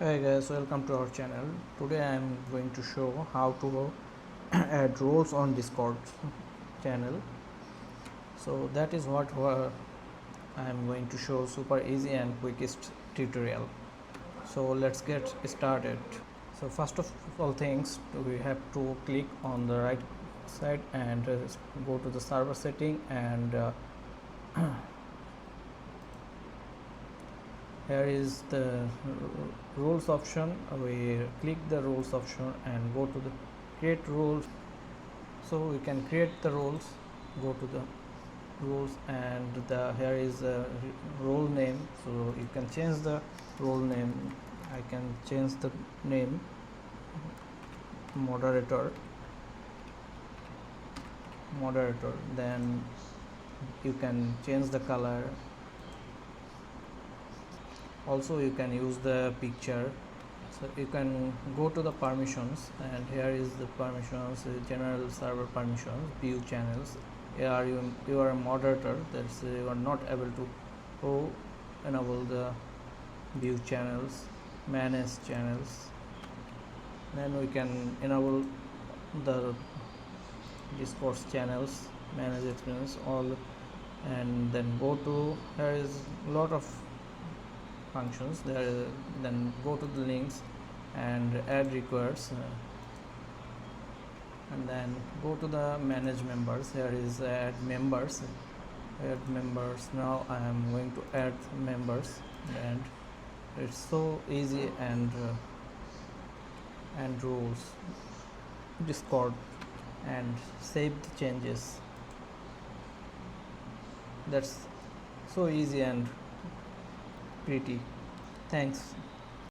Hey guys, welcome to our channel. Today I am going to show how to add roles on Discord channel. So that is what I am going to show, super easy and quickest tutorial. So let's get started. So first of all things, we have to click on the right side and go to the server setting, and here is the rules option. We click the rules option and go to the create rules. So we can create the roles, go to the rules, and here is a role name. So you can change the role name. I can change the name moderator. Then you can change the color. Also you can use the picture. So you can go to the permissions, and here is the permissions: general server permissions, view channels. Here you are a moderator, that's you are not able to enable the view channels, manage channels. Then we can enable the Discord channels, manage experience all, and then go to, here is a lot of functions there. Then go to the links and add requires, and then go to the manage members. Here is add members. Now I am going to add members, and it's so easy. And rules Discord and save the changes. That's so easy and pretty. Thanks.